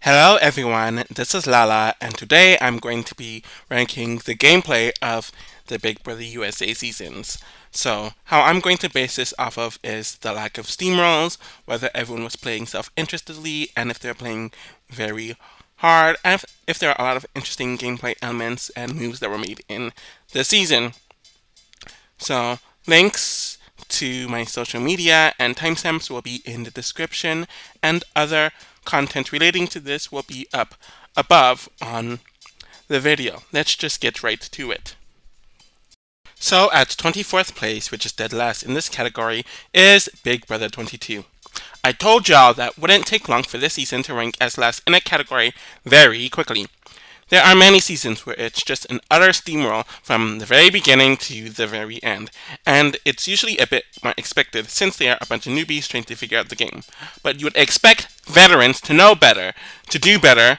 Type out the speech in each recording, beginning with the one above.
Hello everyone, this is Lala, and today I'm going to be ranking the gameplay of the Big Brother USA seasons. So, how I'm going to base this off of is the lack of steamrolls, whether everyone was playing self-interestedly, and if they're playing very hard, and if there are a lot of interesting gameplay elements and moves that were made in the season. So, links to my social media and timestamps will be in the description, and other content relating to this will be up above on the video. Let's just get right to it. So, at 24th place, which is dead last in this category, is Big Brother 22. I told y'all that wouldn't take long for this season to rank as last in a category very quickly. There are many seasons where it's just an utter steamroll from the very beginning to the very end, and it's usually a bit more expected since they are a bunch of newbies trying to figure out the game. But you would expect veterans to know better, to do better,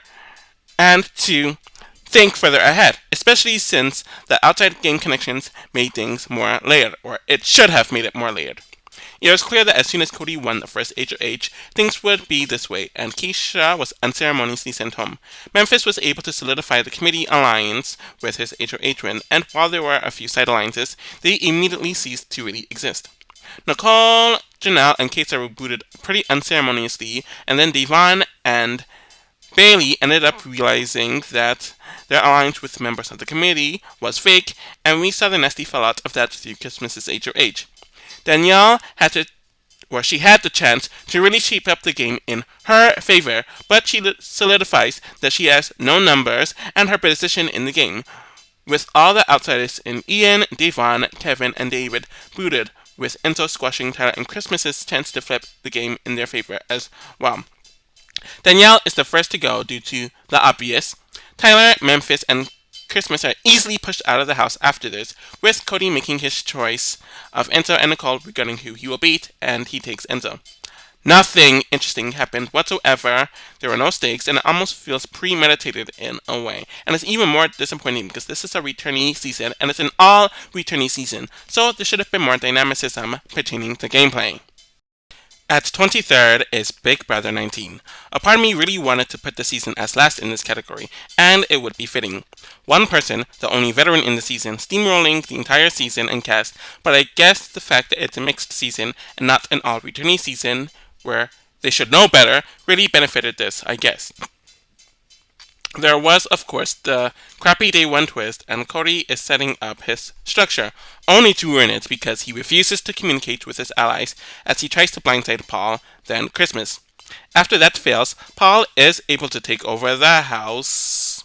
and to think further ahead, especially since the outside game connections made things more layered, or it should have made it more layered. It was clear that as soon as Cody won the first HOH, things would be this way, and Keisha was unceremoniously sent home. Memphis was able to solidify the committee alliance with his HOH win, and while there were a few side alliances, they immediately ceased to really exist. Nicole, Janelle, and Kaisa were booted pretty unceremoniously, and then Devon and Bailey ended up realizing that their alliance with members of the committee was fake, and we saw the nasty fallout of that through Christmas's HOH. Danielle she had the chance to really shape up the game in her favor, but she solidifies that she has no numbers and her position in the game, with all the outsiders in Ian, Devon, Kevin, and David booted, with Enzo squashing Tyler and Christmas's chance to flip the game in their favor as well. Danielle is the first to go due to the obvious. Tyler, Memphis, and Christmas are easily pushed out of the house after this, with Cody making his choice of Enzo and Nicole regarding who he will beat, and he takes Enzo. Nothing interesting happened whatsoever. There were no stakes, and it almost feels premeditated in a way. And it's even more disappointing because this is a returnee season, and it's an all returnee season, so there should have been more dynamicism pertaining to gameplay. At 23rd is Big Brother 19. A part of me really wanted to put the season as last in this category, and it would be fitting. One person, the only veteran in the season, steamrolling the entire season and cast, but I guess the fact that it's a mixed season and not an all-returnee season, where they should know better, really benefited this, I guess. There was, of course, the crappy day one twist, and Cody is setting up his structure, only to ruin it because he refuses to communicate with his allies as he tries to blindside Paul, then Christmas. After that fails, Paul is able to take over the house,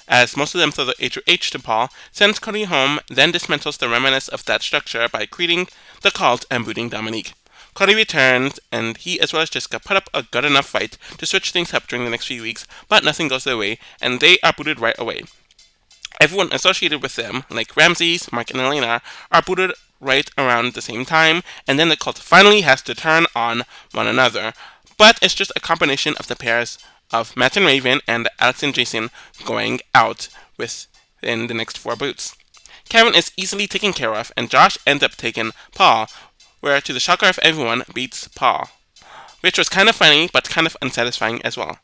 as most of them throw the HOH to Paul, sends Cody home, then dismantles the remnants of that structure by creating the cult and booting Dominique. Cody returns, and he as well as Jessica put up a good enough fight to switch things up during the next few weeks, but nothing goes their way, and they are booted right away. Everyone associated with them, like Ramses, Mark, and Elena, are booted right around the same time, and then the cult finally has to turn on one another. But it's just a combination of the pairs of Matt and Raven and Alex and Jason going out within the next 4 boots. Kevin is easily taken care of, and Josh ends up taking Paul, where, to the shocker of everyone, beats Paul, which was kind of funny, but kind of unsatisfying as well.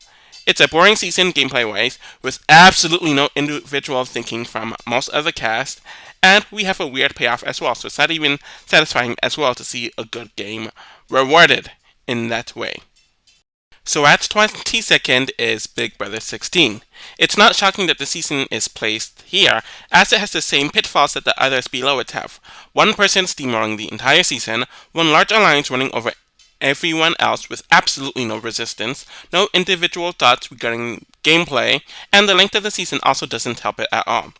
It's a boring season gameplay-wise, with absolutely no individual thinking from most of the cast, and we have a weird payoff as well, so it's not even satisfying as well to see a good game rewarded in that way. So at 22nd is Big Brother 16. It's not shocking that the season is placed here, as it has the same pitfalls that the others below it have. One person steamrolling the entire season, one large alliance running over everyone else with absolutely no resistance, no individual thoughts regarding gameplay, and the length of the season also doesn't help it at all.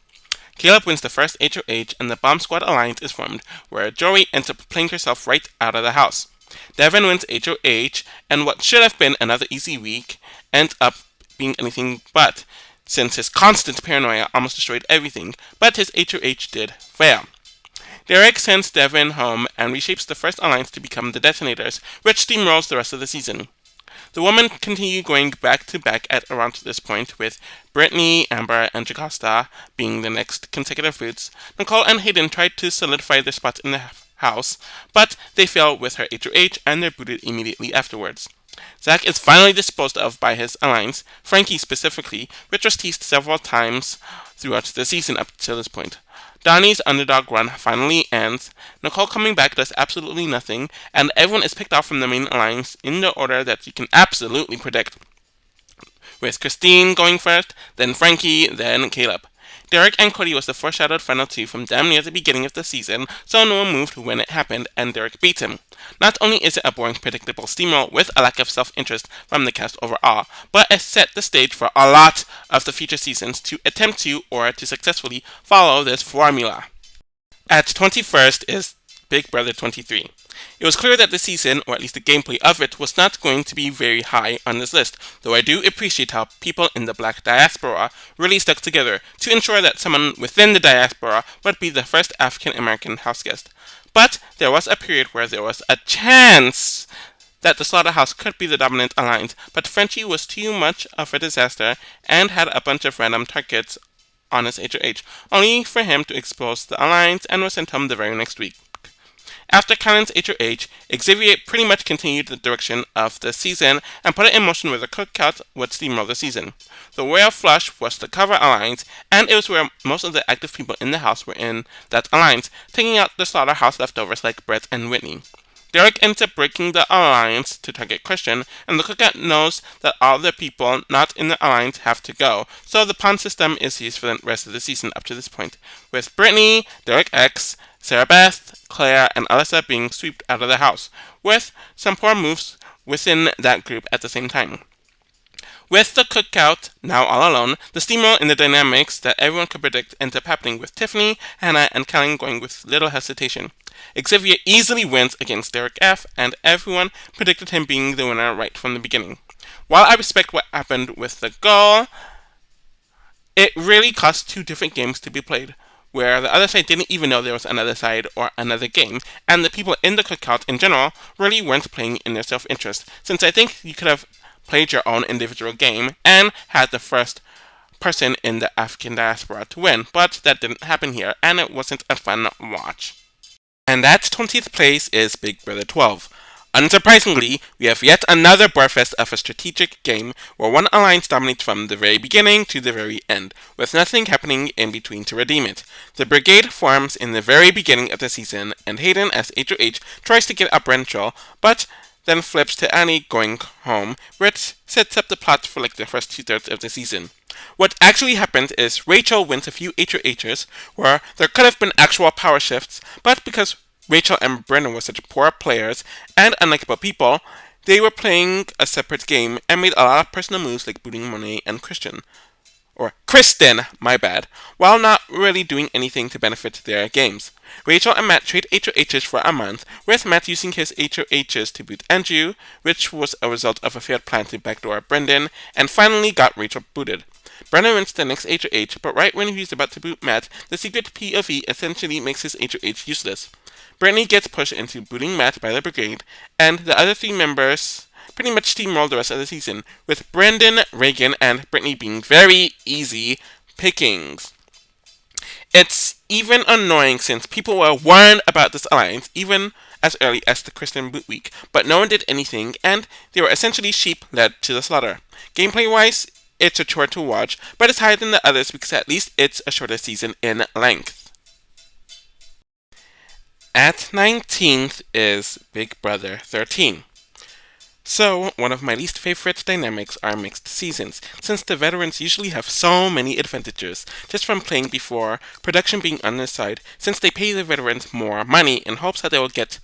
Caleb wins the first HOH, and the Bomb Squad alliance is formed, where Joey ends up playing herself right out of the house. Devin wins HOH, and what should have been another easy week ends up being anything but, since his constant paranoia almost destroyed everything, but his HOH did fail. Derek sends Devin home and reshapes the first alliance to become the Detonators, which steamrolls the rest of the season. The women continue going back to back at around this point, with Brittany, Amber, and Jocasta being the next consecutive boots. Nicole and Hayden tried to solidify their spots in the house, but they fail with her HOH and they're booted immediately afterwards. Zack is finally disposed of by his alliance, Frankie specifically, which was teased several times throughout the season up to this point. Donnie's underdog run finally ends, Nicole coming back does absolutely nothing, and everyone is picked off from the main alliance in the order that you can absolutely predict, with Christine going first, then Frankie, then Caleb. Derek and Cody was the foreshadowed final two from damn near the beginning of the season, so no one moved when it happened, and Derek beats him. Not only is it a boring, predictable steamroll with a lack of self-interest from the cast overall, but it set the stage for a lot of the future seasons to attempt to or to successfully follow this formula. At 21st is Big Brother 23. It was clear that the season, or at least the gameplay of it, was not going to be very high on this list, though I do appreciate how people in the black diaspora really stuck together to ensure that someone within the diaspora would be the first African American house guest. But there was a period where there was a chance that the Slaughterhouse could be the dominant alliance, but Frenchie was too much of a disaster and had a bunch of random targets on his HOH, only for him to expose the alliance and was sent home the very next week. After Callum's HOH, Xavier pretty much continued the direction of the season and put it in motion where the cookout would steamroll the season. The Royal Flush was the cover alliance, and it was where most of the active people in the house were in that alliance, taking out the Slaughterhouse leftovers like Brett and Whitney. Derek ends up breaking the alliance to target Christian, and the cookout knows that all the people not in the alliance have to go, so the pawn system is used for the rest of the season up to this point, with Brittany, Derek X, Sarah Beth, Claire, and Alyssa being swept out of the house, with some poor moves within that group at the same time. With the cookout now all alone, the steamroll in the dynamics that everyone could predict ends up happening with Tiffany, Hannah, and Kellen going with little hesitation. Xavier easily wins against Derek F, and everyone predicted him being the winner right from the beginning. While I respect what happened with the goal, it really caused two different games to be played, where the other side didn't even know there was another side or another game, and the people in the cookout in general really weren't playing in their self-interest, since I think you could have played your own individual game and had the first person in the African diaspora to win, but that didn't happen here, and it wasn't a fun watch. And at 20th place is Big Brother 12. Unsurprisingly, we have yet another barfest of a strategic game where one alliance dominates from the very beginning to the very end, with nothing happening in between to redeem it. The Brigade forms in the very beginning of the season, and Hayden as HOH tries to get up Rachel, but then flips to Annie going home, which sets up the plot for like the first 2/3 of the season. What actually happened is Rachel wins a few HOHs where there could have been actual power shifts, but because Rachel and Brennan were such poor players and unlikable people, they were playing a separate game and made a lot of personal moves like booting Monet and Christian. Or Kristen, my bad, while not really doing anything to benefit their games. Rachel and Matt trade HOHs for a month, with Matt using his HOHs to boot Andrew, which was a result of a failed plan to backdoor Brendan, and finally got Rachel booted. Brennan wins the next HOH, but right when he's about to boot Matt, the secret POV essentially makes his HOH useless. Brittany gets pushed into booting Matt by the Brigade, and the other three members pretty much steamroll the rest of the season, with Brendan, Reagan, and Brittany being very easy pickings. It's even annoying since people were warned about this alliance even as early as the Kristen boot week, but no one did anything, and they were essentially sheep led to the slaughter. Gameplay-wise, it's a chore to watch, but it's higher than the others because at least it's a shorter season in length. At 19th is Big Brother 13. So, one of my least favorite dynamics are mixed seasons, since the veterans usually have so many advantages, just from playing before, production being on their side, since they pay the veterans more money in hopes that they will get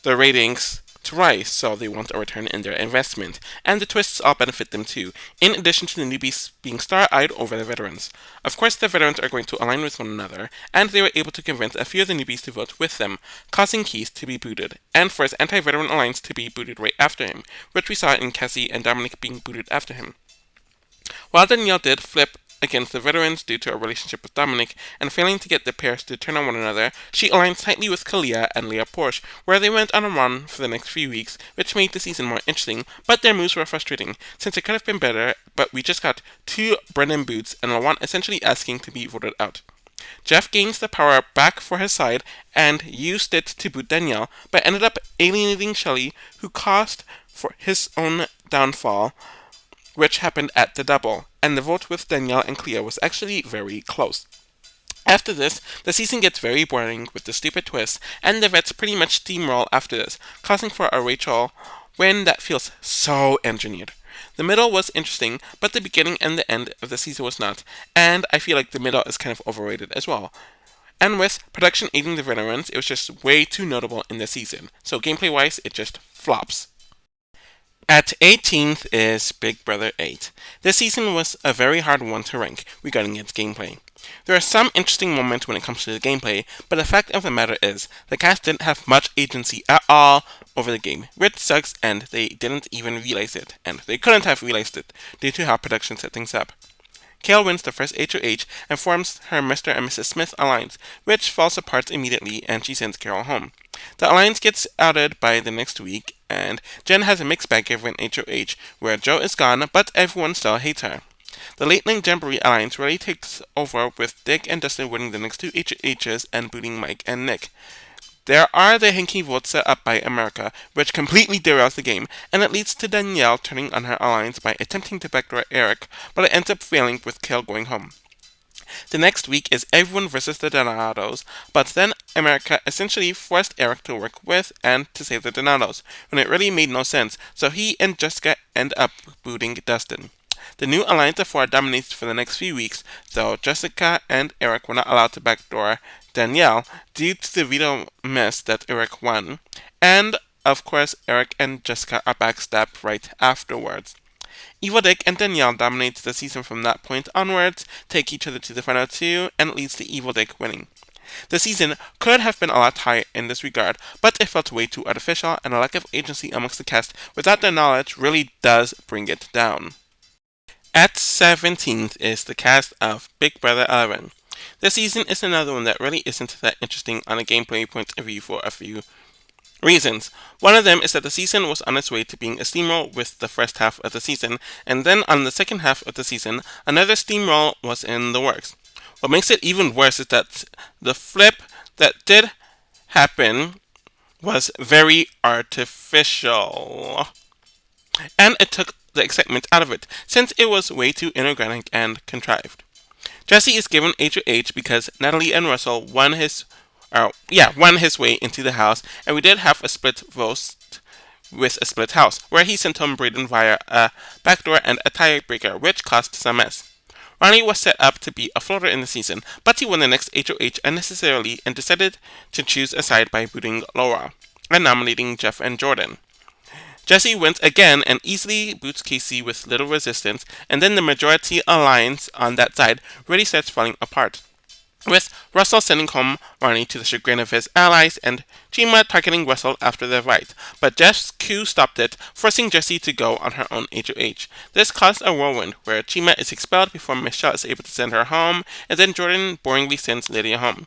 the ratings to rise, so they want a return in their investment, and the twists all benefit them too, in addition to the newbies being star-eyed over the veterans. Of course, the veterans are going to align with one another, and they were able to convince a few of the newbies to vote with them, causing Keith to be booted, and for his anti-veteran alliance to be booted right after him, which we saw in Cassie and Dominic being booted after him. While Danielle did flip against the veterans due to a relationship with Dominic and failing to get the pairs to turn on one another, she aligned tightly with Kalia and Leah Porsche, where they went on a run for the next few weeks, which made the season more interesting, but their moves were frustrating, since it could have been better, but we just got two Brennan boots and Lawan essentially asking to be voted out. Jeff gains the power back for his side and used it to boot Danielle, but ended up alienating Shelly, who caused for his own downfall, which happened at the double, and the vote with Danielle and Cleo was actually very close. After this, the season gets very boring with the stupid twist, and the vets pretty much steamroll after this, causing for a Rachel win that feels so engineered. The middle was interesting, but the beginning and the end of the season was not, and I feel like the middle is kind of overrated as well. And with production aiding the veterans, it was just way too notable in the season. So gameplay wise, it just flops. At 18th is Big Brother 8. This season was a very hard one to rank regarding its gameplay. There are some interesting moments when it comes to the gameplay, but the fact of the matter is, the cast didn't have much agency at all over the game, which sucks, and they didn't even realize it, and they couldn't have realized it due to how production set things up. Kale wins the first HOH and forms her Mr. and Mrs. Smith alliance, which falls apart immediately and she sends Carol home. The alliance gets outed by the next week, and Jen has a mixed bag of an HOH, where Joe is gone, but everyone still hates her. The Late Night Jamboree alliance really takes over with Dick and Dustin winning the next two HOHs and booting Mike and Nick. There are the Hinky votes set up by America, which completely derails the game, and it leads to Danielle turning on her alliance by attempting to backdoor Eric, but it ends up failing with Kale going home. The next week is everyone versus the Donados, but then America essentially forced Eric to work with and to save the Donados, when it really made no sense, so he and Jessica end up booting Dustin. The new Alliance of Four dominates for the next few weeks, though Jessica and Eric were not allowed to backdoor Danielle due to the veto miss that Eric won. And, of course, Eric and Jessica are backstabbed right afterwards. Evil Dick and Danielle dominate the season from that point onwards, take each other to the final two, and it leads to Evil Dick winning. The season could have been a lot higher in this regard, but it felt way too artificial, and a lack of agency amongst the cast without their knowledge really does bring it down. At 17th is the cast of Big Brother 11. This season is another one that really isn't that interesting on a gameplay point of view for a few reasons. One of them is that the season was on its way to being a steamroll with the first half of the season, and then on the second half of the season, another steamroll was in the works. What makes it even worse is that the flip that did happen was very artificial. And it took the excitement out of it, since it was way too inorganic and contrived. Jesse is given HOH because Natalie and Russell won his way into the house, and we did have a split vote with a split house, where he sent home Braden via a backdoor and a tiebreaker, which caused some mess. Ronnie was set up to be a floater in the season, but he won the next HOH unnecessarily and decided to choose a side by booting Laura and nominating Jeff and Jordan. Jesse wins again and easily boots Casey with little resistance, and then the majority alliance on that side really starts falling apart, with Russell sending home Ronnie to the chagrin of his allies and Chima targeting Russell after the fight, but Jeff's coup stopped it, forcing Jessie to go on her own HOH. This caused a whirlwind where Chima is expelled before Michelle is able to send her home, and then Jordan boringly sends Lydia home.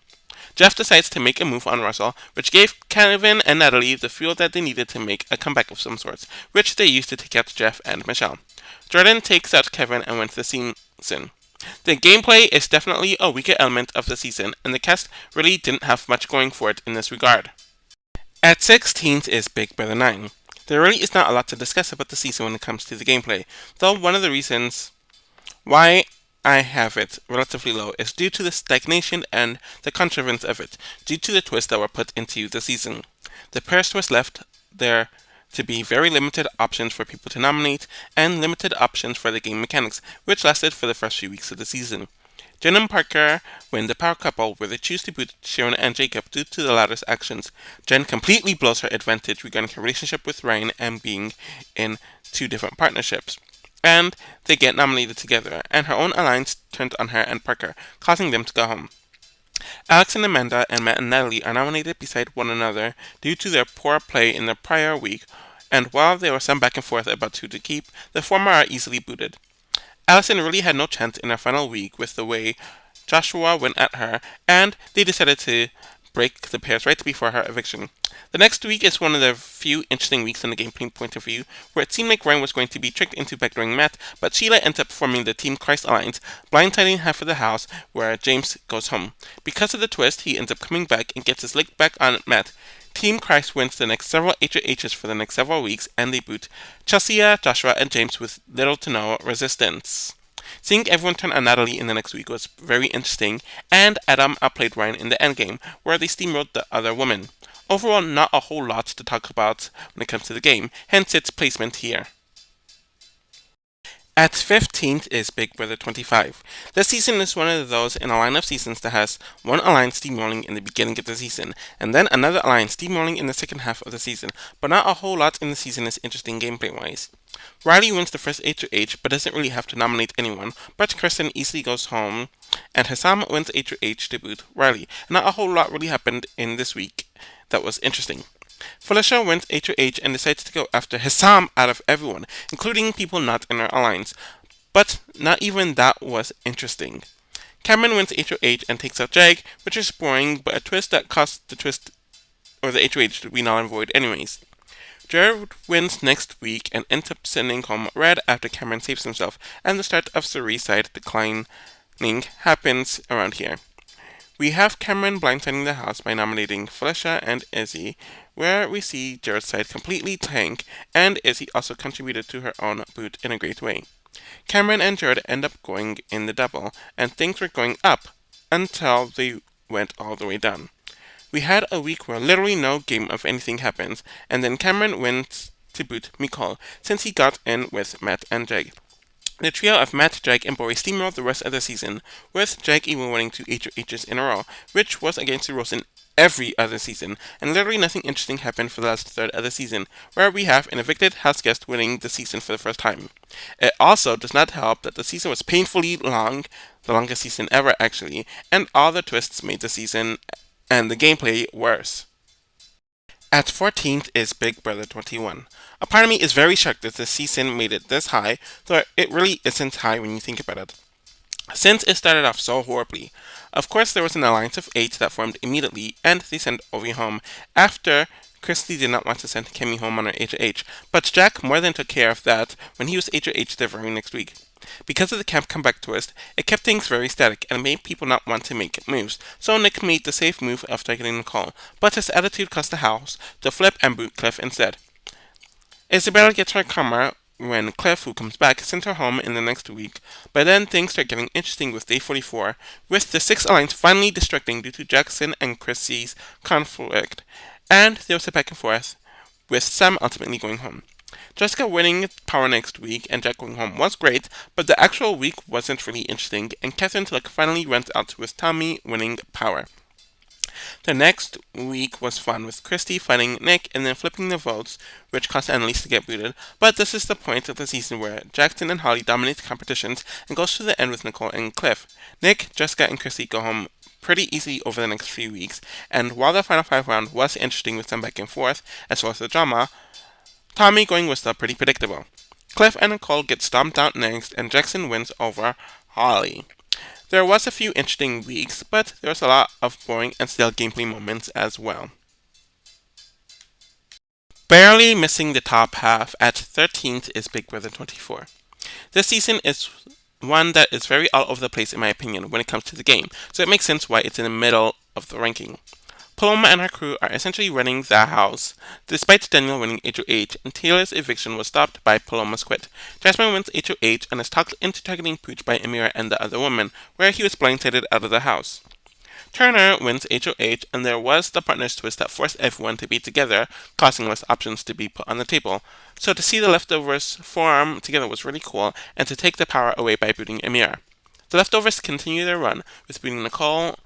Jeff decides to make a move on Russell, which gave Kevin and Natalie the fuel that they needed to make a comeback of some sorts, which they used to take out Jeff and Michelle. Jordan takes out Kevin and wins the season. The gameplay is definitely a weaker element of the season, and the cast really didn't have much going for it in this regard. At 16th is Big Brother 9. There really is not a lot to discuss about the season when it comes to the gameplay, though one of the reasons why I have it relatively low is due to the stagnation and the contrivance of it, due to the twists that were put into the season. The purse was left there to be very limited options for people to nominate, and limited options for the game mechanics, which lasted for the first few weeks of the season. Jen and Parker win the power couple, where they choose to boot Sharon and Jacob due to the latter's actions. Jen completely blows her advantage regarding her relationship with Ryan and being in two different partnerships. And they get nominated together, and her own alliance turned on her and Parker, causing them to go home. Alex and Amanda and Matt and Natalie are nominated beside one another due to their poor play in the prior week, and while there was some back and forth about who to keep, the former are easily booted. Allison really had no chance in her final week with the way Joshua went at her, and they decided to break the pairs right before her eviction. The next week is one of the few interesting weeks in the gameplay point of view, where it seemed like Ryan was going to be tricked into backdooring Matt, but Sheila ends up forming the Team Christ Alliance, blindsiding half of the house where James goes home. Because of the twist, he ends up coming back and gets his lick back on Matt. Team Christ wins the next several HOHs for the next several weeks, and they boot Chelsea, Joshua, and James with little to no resistance. Seeing everyone turn on Natalie in the next week was very interesting, and Adam outplayed Ryan in the endgame, where they steamrolled the other woman. Overall, not a whole lot to talk about when it comes to the game, hence its placement here. At 15th is Big Brother 25. This season is one of those in a line of seasons that has one alliance steamrolling in the beginning of the season, and then another alliance steamrolling in the second half of the season, but not a whole lot in the season is interesting gameplay wise. Riley wins the first HOH but doesn't really have to nominate anyone, but Kristen easily goes home, and Hassam wins HOH to boot Riley. Not a whole lot really happened in this week that was interesting. Felicia wins HOH and decides to go after Hassam out of everyone, including people not in her alliance. But not even that was interesting. Cameron wins HOH and takes out Jag, which is boring, but a twist that costs the twist or the HOH to be null and void anyways. Jared wins next week and ends up sending home Red after Cameron saves himself, and the start of Cerie's side declining happens around here. We have Cameron blindsiding the house by nominating Felicia and Izzy, where we see Jared's side completely tank, and Izzy also contributed to her own boot in a great way. Cameron and Jared end up going in the double, and things were going up until they went all the way down. We had a week where literally no game of anything happens, and then Cameron went to boot Mikol, since he got in with Matt and Jag. The trio of Matt, Jag, and Bori steamrolled the rest of the season, with Jag even winning 2 HOHs in a row, which was against the rules in every other season, and literally nothing interesting happened for the last third of the season, where we have an evicted house guest winning the season for the first time. It also does not help that the season was painfully long, the longest season ever actually, and all the twists made the season and the gameplay worse. At 14th is Big Brother 21. A part of me is very shocked that the season made it this high, though it really isn't high when you think about it, since it started off so horribly. Of course, there was an alliance of 8 that formed immediately, and they sent Ovi home after Christy did not want to send Kimmy home on her HOH, but Jack more than took care of that when he was HOH the very next week. Because of the camp comeback twist, it kept things very static and made people not want to make moves, so Nick made the safe move of targeting Nicole, but his attitude caused the house to flip and boot Cliff instead. Isabella gets her karma when Cliff, who comes back, sent her home in the next week, but then things start getting interesting with day 44, with the 6 Alliance finally destructing due to Jackson and Chrissy's conflict, and there was a back and forth, with Sam ultimately going home. Jessica winning power next week and Jack going home was great, but the actual week wasn't really interesting, and Catherine's luck finally went out with Tommy winning power. The next week was fun, with Christy fighting Nick and then flipping the votes, which caused Annalise to get booted, but this is the point of the season where Jackson and Holly dominate the competitions and goes to the end with Nicole and Cliff. Nick, Jessica, and Christy go home pretty easily over the next few weeks, and while the final 5 round was interesting with some back and forth, as well as the drama, Tommy going was still pretty predictable. Cliff and Nicole get stomped out next, and Jackson wins over Holly. There was a few interesting weeks, but there was a lot of boring and stale gameplay moments as well. Barely missing the top half at 13th is Big Brother 24. This season is one that is very all over the place in my opinion when it comes to the game, so it makes sense why it's in the middle of the ranking. Paloma and her crew are essentially running the house, despite Daniel winning HOH, and Taylor's eviction was stopped by Paloma's quit. Jasmine wins HOH and is talked into targeting Pooch by Amira and the other woman, where he was blindsided out of the house. Turner wins HOH, and there was the partners twist that forced everyone to be together, causing less options to be put on the table. So to see the leftovers form together was really cool, and to take the power away by booting Amira. The leftovers continue their run, with booting Nicole.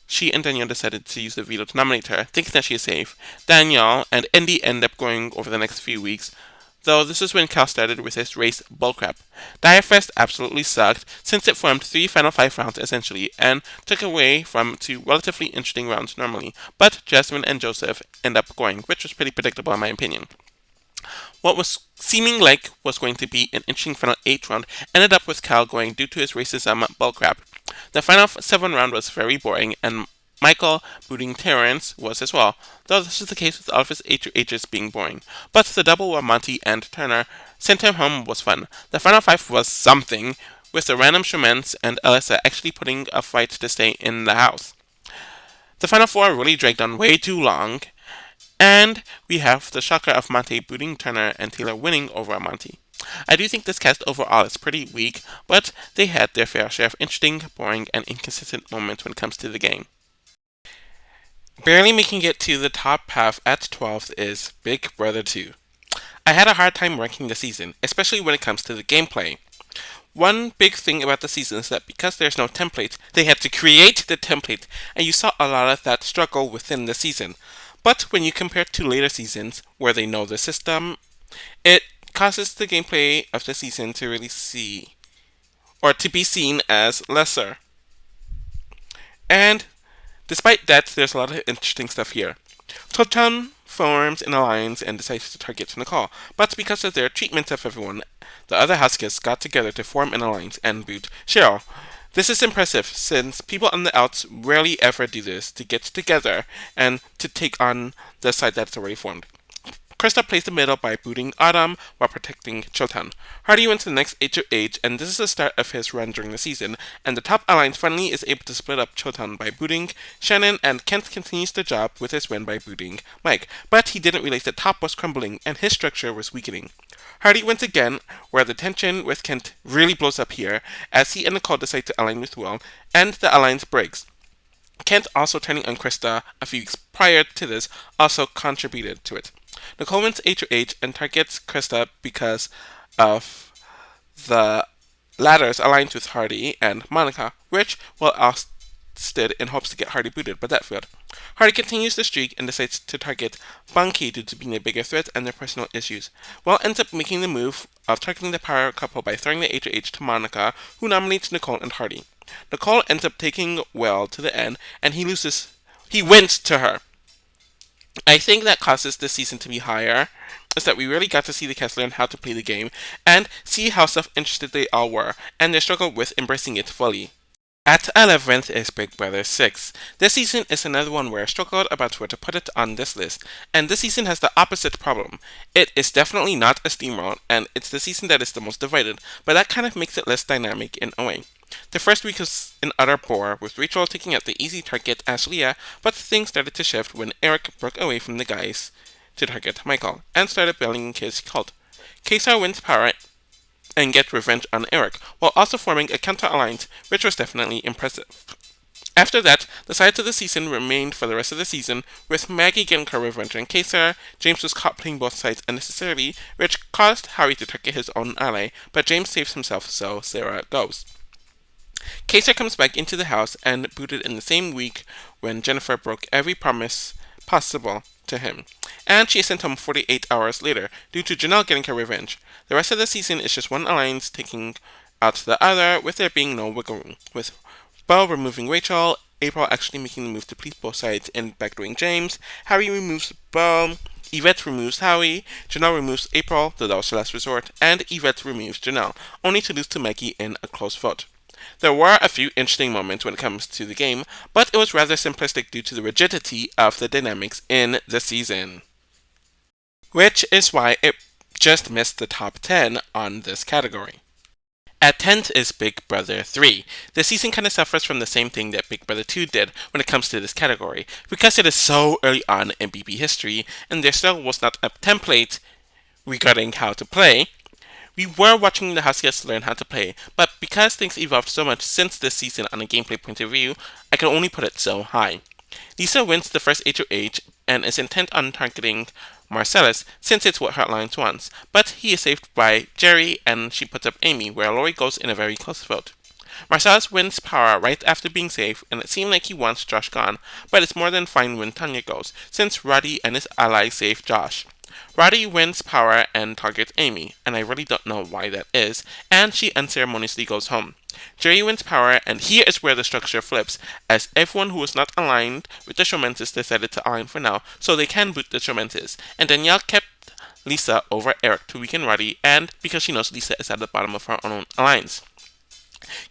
She and Danielle decided to use the veto to nominate her, thinking that she is safe. Danielle and Indy end up going over the next few weeks, though this is when Cal started with his race bullcrap. Direfest absolutely sucked, since it formed 3 final 5 rounds essentially, and took away from 2 relatively interesting rounds normally, but Jasmine and Joseph end up going, which was pretty predictable in my opinion. What was seeming like was going to be an interesting final 8 round ended up with Cal going due to his racism bullcrap. The final 7 round was very boring, and Michael booting Terrence was as well, though this is the case with all of his H2Hs being boring. But the double where Monty and Turner sent him home was fun. The final five was something, with the random Shermans and Alyssa actually putting a fight to stay in the house. The final four really dragged on way too long, and we have the shocker of Monty booting Turner and Taylor winning over Monty. I do think this cast overall is pretty weak, but they had their fair share of interesting, boring, and inconsistent moments when it comes to the game. Barely making it to the top half at 12th is Big Brother 2. I had a hard time ranking the season, especially when it comes to the gameplay. One big thing about the season is that because there's no template, they had to create the template, and you saw a lot of that struggle within the season. But when you compare it to later seasons, where they know the system, it causes the gameplay of the season to really see, or to be seen as lesser. And despite that, there's a lot of interesting stuff here. Totan forms an alliance and decides to target Nicole, but because of their treatment of everyone, the other house guests got together to form an alliance and boot Cheryl. This is impressive since people on the outs rarely ever do this to get together and to take on the side that's already formed. Krista plays the middle by booting Autumn while protecting Chilton. Hardy went to the next H2H, and this is the start of his run during the season, and the top alliance finally is able to split up Chilton by booting Shannon, and Kent continues the job with his win by booting Mike, but he didn't realize the top was crumbling and his structure was weakening. Hardy wins again, where the tension with Kent really blows up here, as he and Nicole decide to align with Will, and the alliance breaks. Kent also turning on Krista a few weeks prior to this also contributed to it. Nicole wins H2H and targets Krista because of the latter's alliance with Hardy and Monica, which Will ousted in hopes to get Hardy booted, but that failed. Hardy continues the streak and decides to target Bunky due to being a bigger threat and their personal issues. Will ends up making the move of targeting the power couple by throwing the H2H to Monica, who nominates Nicole and Hardy. Nicole ends up taking Will to the end, and he wins to her. I think that causes this season to be higher is that we really got to see the cast learn how to play the game and see how self-interested they all were and their struggle with embracing it fully. At 11th is Big Brother 6. This season is another one where I struggled about where to put it on this list, and this season has the opposite problem. It is definitely not a steamroll, and it's the season that is the most divided, but that kind of makes it less dynamic in a way. The first week was an utter bore, with Rachel taking out the easy target as Leah, but things started to shift when Eric broke away from the guys to target Michael, and started building his cult. Kesar wins power and get revenge on Eric, while also forming a counter-alliance, which was definitely impressive. After that, the sides of the season remained for the rest of the season, with Maggie getting her revenge on Kesar. James was caught playing both sides unnecessarily, which caused Harry to target his own ally, but James saves himself, so Sarah goes. Kesar comes back into the house and booted in the same week when Jennifer broke every promise possible to him, and she is sent home 48 hours later due to Janelle getting her revenge. The rest of the season is just one alliance taking out the other, with there being no wiggle room, with Beau removing Rachel, April actually making the move to please both sides and backdoing James, Harry removes Beau, Yvette removes Howie, Janelle removes April, though that was the last resort, and Yvette removes Janelle, only to lose to Maggie in a close vote. There were a few interesting moments when it comes to the game, but it was rather simplistic due to the rigidity of the dynamics in the season. Which is why it just missed the top 10 on this category. At 10th is Big Brother 3. The season kind of suffers from the same thing that Big Brother 2 did when it comes to this category, because it is so early on in BB history, and there still was not a template regarding how to play. We were watching the house guests learn how to play, but because things evolved so much since this season on a gameplay point of view, I can only put it so high. Lisa wins the first H2H and is intent on targeting Marcellus since it's what her alliance wants, but he is saved by Jerry and she puts up Amy, where Lori goes in a very close vote. Marcellus wins power right after being saved, and it seemed like he wants Josh gone, but it's more than fine when Tanya goes, since Roddy and his allies save Josh. Roddy wins power and targets Amy, and I really don't know why that is, and she unceremoniously goes home. Jerry wins power, and here is where the structure flips, as everyone who was not aligned with the Showmantis decided to align for now, so they can boot the Showmantis, and Danielle kept Lisa over Eric to weaken Roddy, and because she knows Lisa is at the bottom of her own alliance.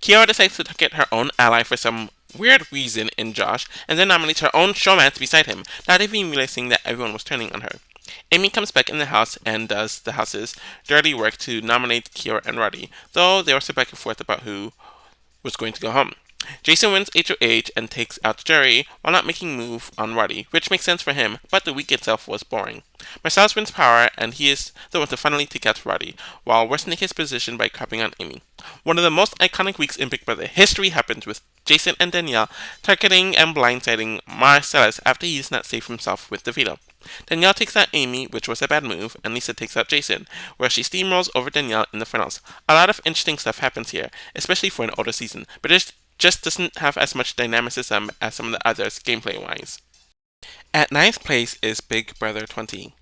Kiara decides to target her own ally for some weird reason in Josh, and then nominates her own showmance beside him, not even realizing that everyone was turning on her. Amy comes back in the house and does the house's dirty work to nominate Kira and Roddy, though they were still back and forth about who was going to go home. Jason wins HOH and takes out Jerry while not making move on Roddy, which makes sense for him, but the week itself was boring. Marcellus wins power and he is the one to finally take out Roddy, while worsening his position by crapping on Amy. One of the most iconic weeks in Big Brother history happens with Jason and Danielle targeting and blindsiding Marcellus after he is not safe himself with the veto. Danielle takes out Amy, which was a bad move, and Lisa takes out Jason, where she steamrolls over Danielle in the finals. A lot of interesting stuff happens here, especially for an older season, but it just doesn't have as much dynamicism as some of the others gameplay wise. At ninth place is Big Brother 20.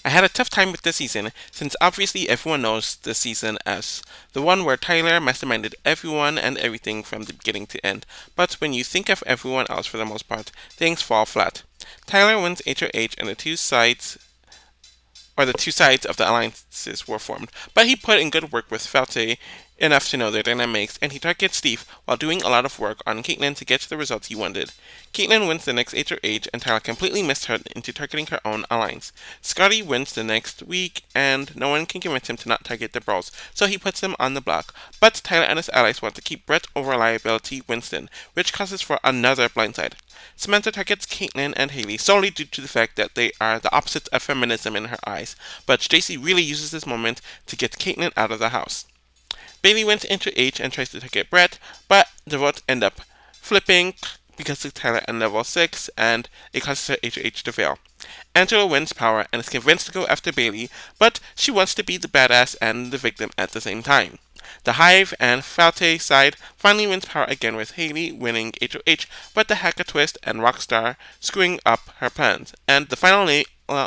I had a tough time with this season, since obviously everyone knows this season as the one where Tyler masterminded everyone and everything from the beginning to end, but when you think of everyone else for the most part, things fall flat. Tyler wins HOH and the two sides of the alliances were formed, but he put in good work with Fauci enough to know their dynamics, and he targets Steve while doing a lot of work on Caitlyn to get to the results he wanted. Caitlyn wins the next HOH, and Tyler completely missed her into targeting her own alliance. Scotty wins the next week, and no one can convince him to not target the bros, so he puts them on the block. But Tyler and his allies want to keep Brett over liability Winston, which causes for another blindside. Samantha targets Caitlyn and Haley solely due to the fact that they are the opposites of feminism in her eyes, but Stacy really uses this moment to get Caitlyn out of the house. Bailey went into H and tries to target Brett, but the votes end up flipping because of Tyler at level 6, and it causes her HOH to fail. Angela wins power and is convinced to go after Bailey, but she wants to be the badass and the victim at the same time. The Hive and Falte side finally wins power again with Haley winning HOH, but the Hacker Twist and Rockstar screwing up her plans. And the final nail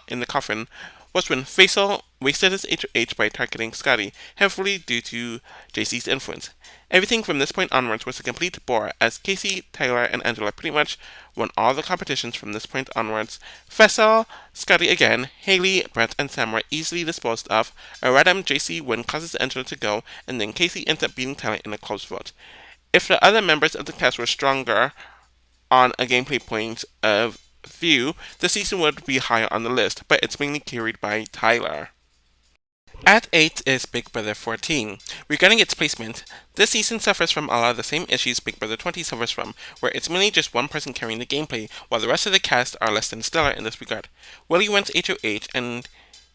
in the coffin was when Faisal wasted his HOH by targeting Scotty, heavily due to JC's influence. Everything from this point onwards was a complete bore, as Casey, Tyler, and Angela pretty much won all the competitions from this point onwards. Faisal, Scotty again, Haley, Brett, and Sam were easily disposed of. A random JC win causes Angela to go, and then Casey ends up beating Tyler in a close vote. If the other members of the cast were stronger on a gameplay point of view, the season would be higher on the list, but it's mainly carried by Tyler. At 8 is Big Brother 14. Regarding its placement, this season suffers from a lot of the same issues Big Brother 20 suffers from, where it's mainly just one person carrying the gameplay, while the rest of the cast are less than stellar in this regard. Willie wins HOH, and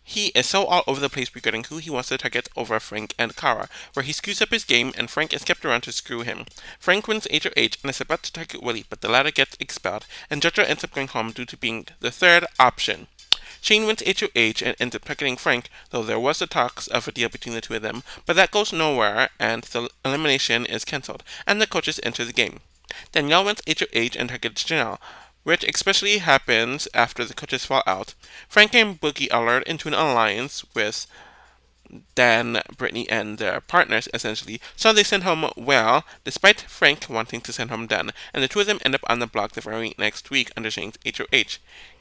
he is so all over the place regarding who he wants to target over Frank and Kara, where he screws up his game and Frank is kept around to screw him. Frank wins HOH and is about to target Willie, but the latter gets expelled, and Jojo ends up going home due to being the third option. Shane wins HOH and ends up targeting Frank, though there was the talks of a deal between the two of them, but that goes nowhere and the elimination is cancelled, and the coaches enter the game. Danielle wins HOH and targets Janelle, which especially happens after the coaches fall out. Frank and Boogie are lured into an alliance with Dan, Brittany, and their partners, essentially, so they send home Well, despite Frank wanting to send home Dan, and the two of them end up on the block the very next week under Shane's HOH.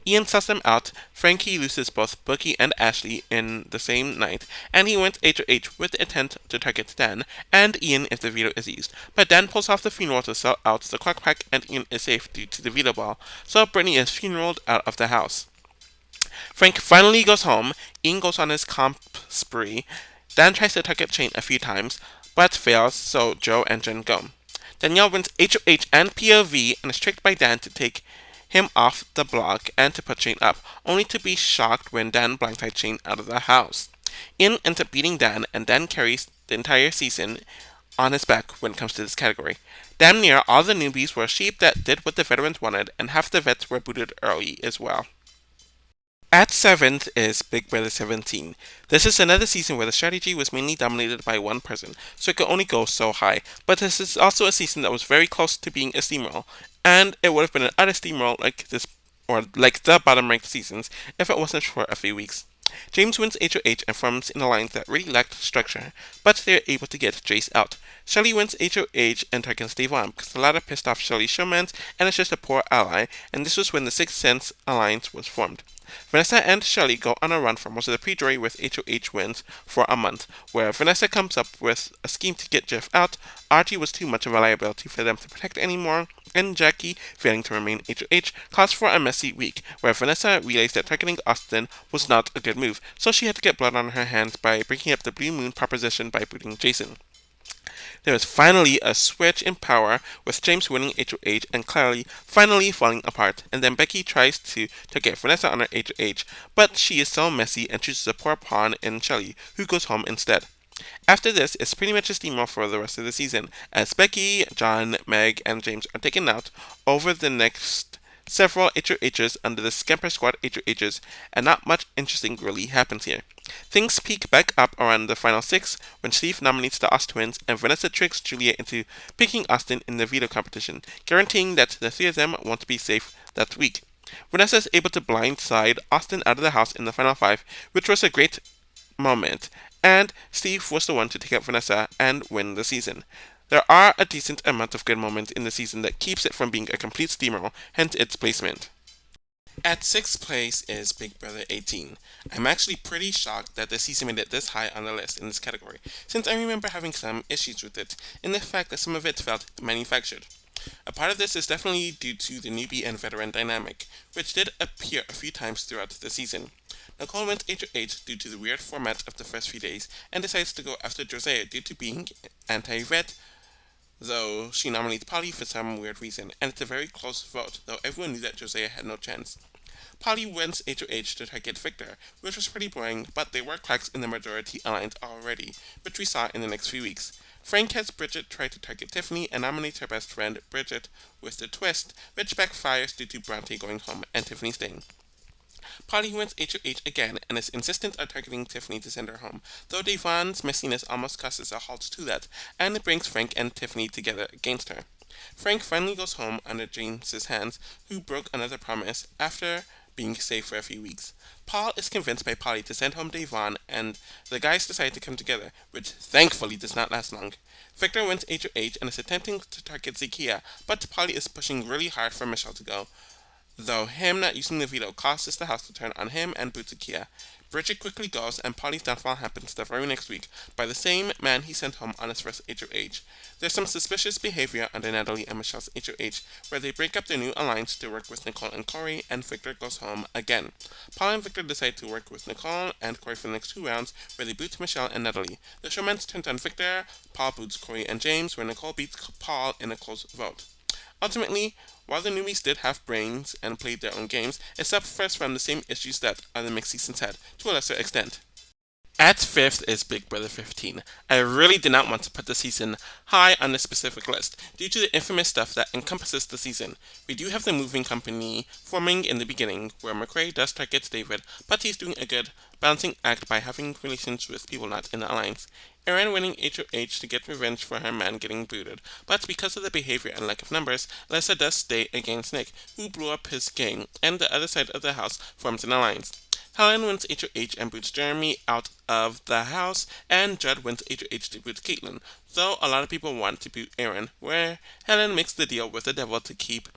Ian suss them out, Frankie loses both Boogie and Ashley in the same night, and he wins HOH with the intent to target Dan and Ian if the veto is used. But Dan pulls off the funeral to sell out the clock pack, and Ian is safe due to the veto ball, so Brittany is funeraled out of the house. Frank finally goes home, Ian goes on his comp spree, Dan tries to target Shane a few times, but fails, so Joe and Jen go. Danielle wins HOH and POV and is tricked by Dan to take him off the block and to put Shane up, only to be shocked when Dan blindsides Shane out of the house. Ian ends up beating Dan, and Dan carries the entire season on his back when it comes to this category. Damn near all the newbies were sheep that did what the veterans wanted, and half the vets were booted early as well. At 7th is Big Brother 17. This is another season where the strategy was mainly dominated by one person, so it could only go so high, but this is also a season that was very close to being a steamroll, and it would have been an utter steamroll like this, or like the bottom ranked seasons, if it wasn't for a few weeks. James wins HOH and forms an alliance that really lacked structure, but they're able to get Jace out. Shelly wins HOH and targets Devon because the latter pissed off Shelly's showmans and is just a poor ally, and this was when the Sixth Sense alliance was formed. Vanessa and Shelly go on a run for most of the pre-jury with HOH wins for a month, where Vanessa comes up with a scheme to get Jeff out. Archie was too much of a liability for them to protect anymore, and Jackie failing to remain HOH caused for a messy week, where Vanessa realized that targeting Austin was not a good move, so she had to get blood on her hands by breaking up the Blue Moon proposition by booting Jason. There was finally a switch in power, with James winning HOH and Clary finally falling apart, and then Becky tries to get Vanessa on her HOH, but she is so messy and chooses a poor pawn in Shelly, who goes home instead. After this, it's pretty much a steamroll for the rest of the season, as Becky, John, Meg, and James are taken out over the next several HOHs under the Scamper Squad HOHs, and not much interesting really happens here. Things peak back up around the final six when Steve nominates the Oz twins and Vanessa tricks Julia into picking Austin in the veto competition, guaranteeing that the three of them won't be safe that week. Vanessa is able to blindside Austin out of the house in the final five, which was a great moment, and Steve was the one to take out Vanessa and win the season. There are a decent amount of good moments in the season that keeps it from being a complete steamroll, hence its placement. At 6th place is Big Brother 18. I'm actually pretty shocked that the season made it this high on the list in this category, since I remember having some issues with it, in the fact that some of it felt manufactured. A part of this is definitely due to the newbie and veteran dynamic, which did appear a few times throughout the season. Nicole went HOH due to the weird format of the first few days and decides to go after Josiah due to being anti-vet, though she nominates Polly for some weird reason, and it's a very close vote, though everyone knew that Josiah had no chance. Polly went HOH to target Victor, which was pretty boring, but there were cracks in the majority alliance already, which we saw in the next few weeks. Frank has Bridget try to target Tiffany and nominates her best friend, Bridget, with the twist, which backfires due to Bronte going home and Tiffany staying. Polly went HOH again and is insistent on targeting Tiffany to send her home, though Devon's messiness almost causes a halt to that, and it brings Frank and Tiffany together against her. Frank finally goes home under James's hands, who broke another promise after being safe for a few weeks. Paul is convinced by Polly to send home Devon, and the guys decide to come together, which thankfully does not last long. Victor went HOH and is attempting to target Zakia, but Polly is pushing really hard for Michelle to go, though him not using the veto causes the house to turn on him and boots Zakia. Bridget quickly goes, and Polly's downfall happens the very next week by the same man he sent home on his first HOH. There's some suspicious behavior under Natalie and Michelle's HOH, where they break up their new alliance to work with Nicole and Corey, and Victor goes home again. Paul and Victor decide to work with Nicole and Corey for the next 2 rounds, where they boot Michelle and Natalie. The showmance turns on Victor, Paul boots Corey and James, where Nicole beats Paul in a close vote. Ultimately, while the newbies did have brains and played their own games, it suffers from the same issues that other mixed seasons had, to a lesser extent. At 5th is Big Brother 15. I really did not want to put the season high on this specific list, due to the infamous stuff that encompasses the season. We do have the moving company forming in the beginning, where McCrae does target David, but he's doing a good balancing act by having relations with people not in the alliance. Erin winning HOH to get revenge for her man getting booted, but because of the behavior and lack of numbers, Alyssa does stay against Nick, who blew up his gang, and the other side of the house forms an alliance. Helen wins HOH and boots Jeremy out of the house, and Judd wins HOH to boot Caitlyn, though a lot of people want to boot Aaron, where Helen makes the deal with the devil to keep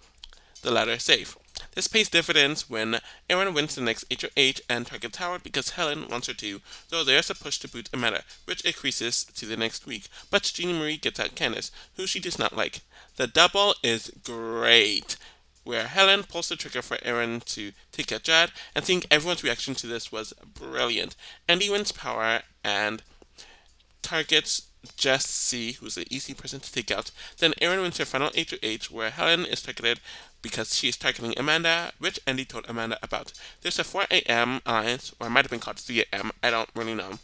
the latter safe. This pays dividends when Aaron wins the next HOH and targets Howard because Helen wants her to, though there's a push to boot Amanda, which increases to the next week, but Jeannie Marie gets out Candace, who she does not like. The double is great, where Helen pulls the trigger for Aaron to take out Judd, and seeing everyone's reaction to this was brilliant. Andy wins power and targets Jess C, who's an easy person to take out. Then Aaron wins her final HOH, where Helen is targeted because she is targeting Amanda, which Andy told Amanda about. There's a 4 a.m. alliance, or it might have been called 3 a.m., I don't really know.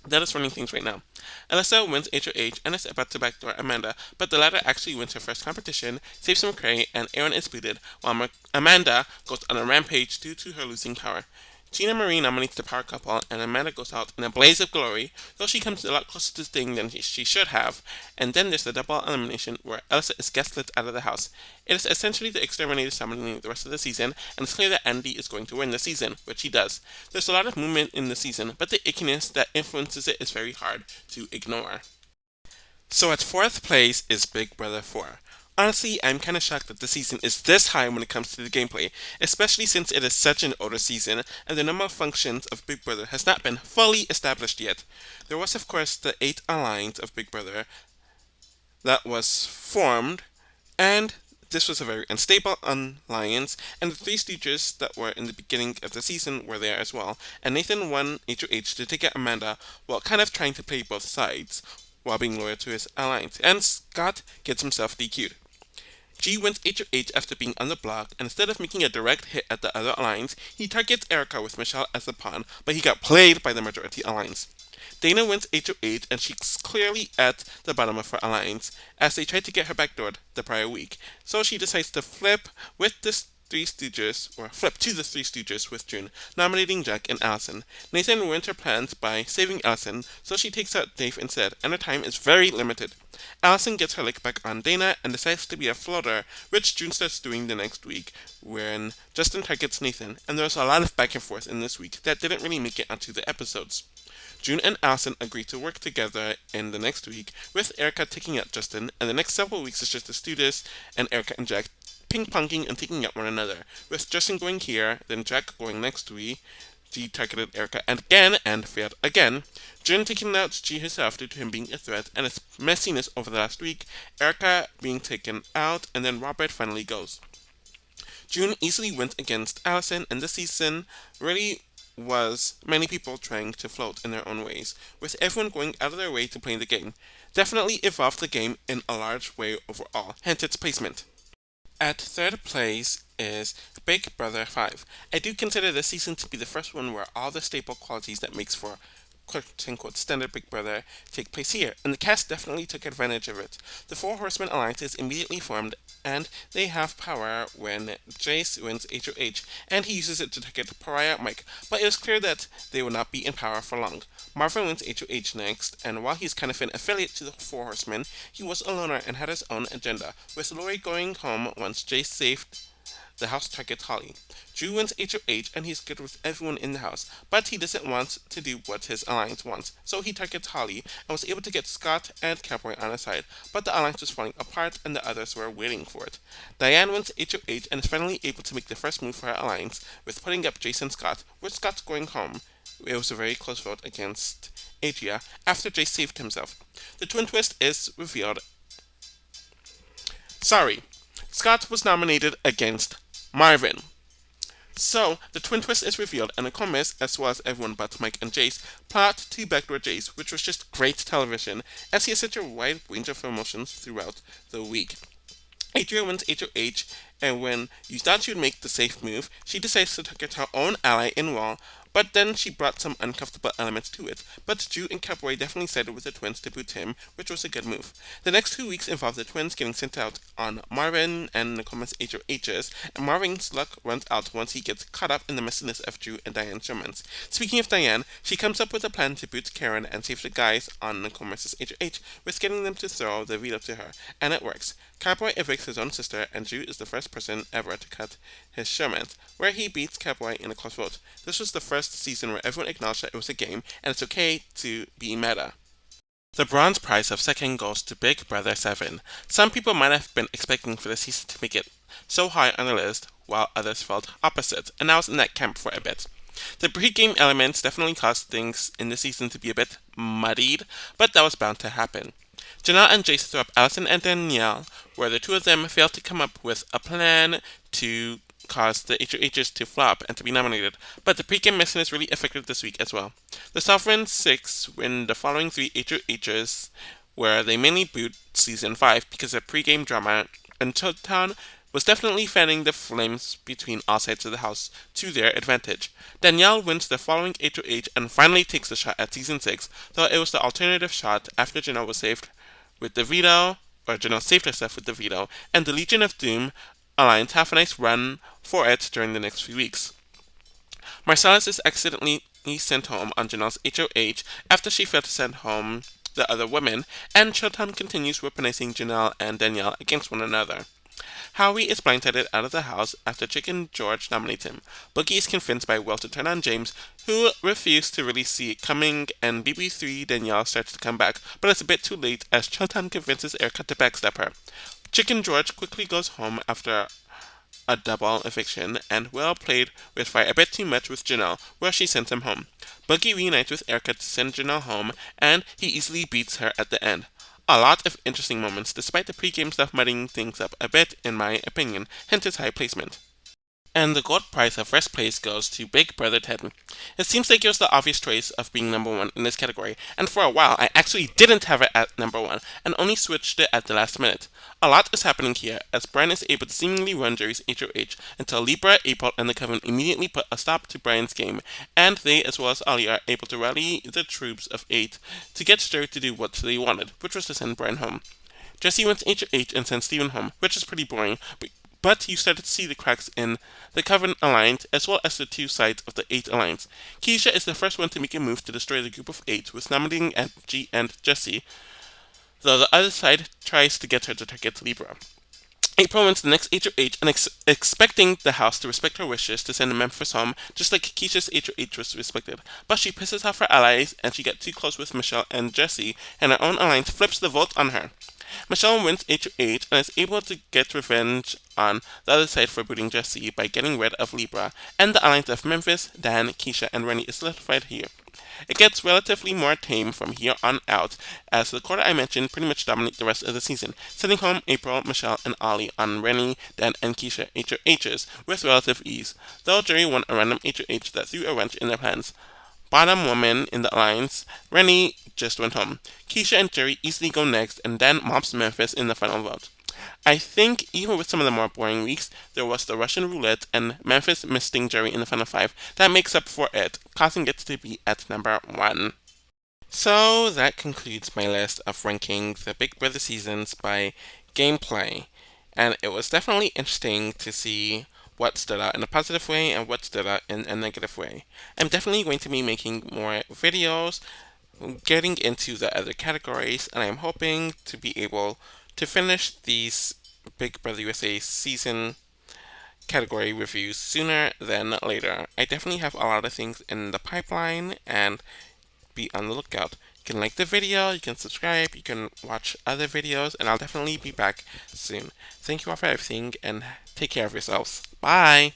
That is running things right now. Alyssa wins HOH and is about to backdoor Amanda, but the latter actually wins her first competition, saves McCrae, and Aaron is booted, while Amanda goes on a rampage due to her losing power. Gina Marie nominates the power couple, and Amanda goes out in a blaze of glory, though she comes a lot closer to staying than she should have. And then there's the double elimination, where Elsa is gaslit out of the house. It is essentially the exterminator summoning the rest of the season, and it's clear that Andy is going to win the season, which he does. There's a lot of movement in the season, but the ickiness that influences it is very hard to ignore. So at 4th place is Big Brother 4. Honestly, I'm kinda shocked that the season is this high when it comes to the gameplay, especially since it is such an older season and the number of functions of Big Brother has not been fully established yet. There was of course the 8 alliance of Big Brother that was formed, and This was a very unstable alliance, and the Three Stooges that were in the beginning of the season were there as well, and Nathan won HOH to take out Amanda while kind of trying to play both sides, while being loyal to his alliance, and Scott gets himself DQ'd. G wins HOH after being on the block, and instead of making a direct hit at the other alliance, he targets Erica with Michelle as the pawn, but he got played by the majority alliance. Dana wins HOH, and she's clearly at the bottom of her alliance, as they tried to get her backdoored the prior week. So she decides to flip with the Three Stooges, or flip to the Three Stooges with June, nominating Jack and Allison. Nathan ruins her plans by saving Allison, so she takes out Dave instead, and her time is very limited. Allison gets her lick back on Dana and decides to be a floater, which June starts doing the next week, when Justin targets Nathan, and there's a lot of back and forth in this week that didn't really make it onto the episodes. June and Allison agree to work together in the next week, with Erica taking out Justin, and the next several weeks is just the Stooges and Erica and Jack ping-ponging and taking out one another, with Justin going here, then Jack going next week. G targeted Erica and failed again. June taking out G herself due to him being a threat, and its messiness over the last week, Erica being taken out, and then Robert finally goes. June easily went against Allison, and this season really was many people trying to float in their own ways, with everyone going out of their way to play the game. Definitely evolved the game in a large way overall, hence its placement. At third place is Big Brother 5. I do consider this season to be the first one where all the staple qualities that makes for quote-unquote standard Big Brother take place here, and the cast definitely took advantage of it. The Four Horsemen Alliance is immediately formed, and they have power when Jace wins HOH, and he uses it to target Pariah Mike, but it was clear that they would not be in power for long. Marvin wins HOH next, and while he's kind of an affiliate to the Four Horsemen, he was a loner and had his own agenda, with Lori going home once Jace saved the house target Holly. Drew wins HOH and he's good with everyone in the house, but he doesn't want to do what his alliance wants, so he targets Holly and was able to get Scott and Cowboy on his side, but the alliance was falling apart and the others were waiting for it. Diane wins HOH and is finally able to make the first move for her alliance, with putting up Jason Scott, with Scott going home. It was a very close vote against Adria after Jace saved himself. The twin twist is revealed. Scott was nominated against Marvin. So, the twin twist is revealed, and Nokomis, as well as everyone but Mike and Jace, plot to backdoor Jace, which was just great television, as he has such a wide range of emotions throughout the week. Adria wins HOH, and when you thought she would make the safe move, she decides to target her own ally in Wall, but then she brought some uncomfortable elements to it. But Drew and Cowboy definitely sided with the twins to boot him, which was a good move. The next 2 weeks involved the twins getting sent out on Marvin and Nokomis HOHs, and Marvin's luck runs out once he gets caught up in the messiness of Drew and Diane's romance. Speaking of Diane, she comes up with a plan to boot Karen and save the guys on Nokomis' HOH, with getting them to throw the veto to her, and it works. Cowboy evicts his own sister, and Drew is the first person ever to cut his showmance, where he beats Cowboy in a close vote. This was the first season where everyone acknowledged that it was a game, and it's okay to be meta. The bronze prize of second goes to Big Brother 7. Some people might have been expecting for the season to make it so high on the list, while others felt opposite, and I was in that camp for a bit. The pre-game elements definitely caused things in the season to be a bit muddied, but that was bound to happen. Janelle and Jace threw up Allison and Danielle, where the two of them failed to come up with a plan to cause the HOHs to flop and to be nominated, but the pre-game messiness really affected this week as well. The Sovereign 6 win the following 3 HOHs, where they mainly boot Season 5 because of pre-game drama, and Town was definitely fanning the flames between all sides of the house to their advantage. Danielle wins the following HOH and finally takes the shot at Season 6, though it was the alternative shot after Janelle was saved with the veto, or Janelle saved herself with the veto, and the Legion of Doom Alliance have a nice run for it during the next few weeks. Marcellus is accidentally sent home on Janelle's HOH after she failed to send home the other women, and Showtime continues weaponizing Janelle and Danielle against one another. Howie is blindsided out of the house after Chicken George nominates him. Boogie is convinced by Will to turn on James, who refused to really see it coming, and BB3 Danielle starts to come back, but it's a bit too late as Showtime convinces Erica to backstab her. Chicken George quickly goes home after a double eviction, and Will played with fire a bit too much with Janelle, where she sends him home. Boogie reunites with Erica to send Janelle home, and he easily beats her at the end. a lot of interesting moments despite the pre-game stuff muddying things up a bit in my opinion, hence its high placement. And the gold prize of first place goes to Big Brother Ted. It seems like it was the obvious choice of being number one in this category, and for a while I actually didn't have it at number one, and only switched it at the last minute. A lot is happening here, as Brian is able to seemingly run Jerry's HOH until Libra, April, and the Coven immediately put a stop to Brian's game, and they, as well as Ali, are able to rally the troops of 8 to get Jerry to do what they wanted, which was to send Brian home. Jesse wins HOH and sends Steven home, which is pretty boring, but you started to see the cracks in the Coven Alliance as well as the two sides of the 8 Alliance. Keisha is the first one to make a move to destroy the group of 8 with nominating Angie and Jesse, though the other side tries to get her to target Libra. April wins the next HOH and expecting the house to respect her wishes to send Memphis home, just like Keisha's HOH was respected. But she pisses off her allies and she gets too close with Michelle and Jesse, and her own alliance flips the vote on her. Michelle wins HOH and is able to get revenge on the other side for booting Jesse by getting rid of Libra, and the alliance of Memphis, Dan, Keisha, and Rennie is solidified here. It gets relatively more tame from here on out, as the quarter I mentioned pretty much dominate the rest of the season, sending home April, Michelle, and Ali on Rennie, Dan, and Keisha HOHs with relative ease, though Jerry won a random HOH that threw a wrench in their plans. Bottom woman in the alliance, Rennie just went home. Keisha and Jerry easily go next, and then mobs Memphis in the final vote. I think even with some of the more boring weeks, there was the Russian roulette and Memphis missing Jerry in the final 5 that makes up for it, causing it to be at number 1. So that concludes my list of ranking the Big Brother seasons by gameplay, and it was definitely interesting to see what stood out in a positive way and what stood out in a negative way. I'm definitely going to be making more videos getting into the other categories, and I'm hoping to be able to finish these Big Brother USA season category reviews sooner than later. I definitely have a lot of things in the pipeline, and be on the lookout. You can like the video, you can subscribe, you can watch other videos, and I'll definitely be back soon. Thank you all for everything, and take care of yourselves. Bye!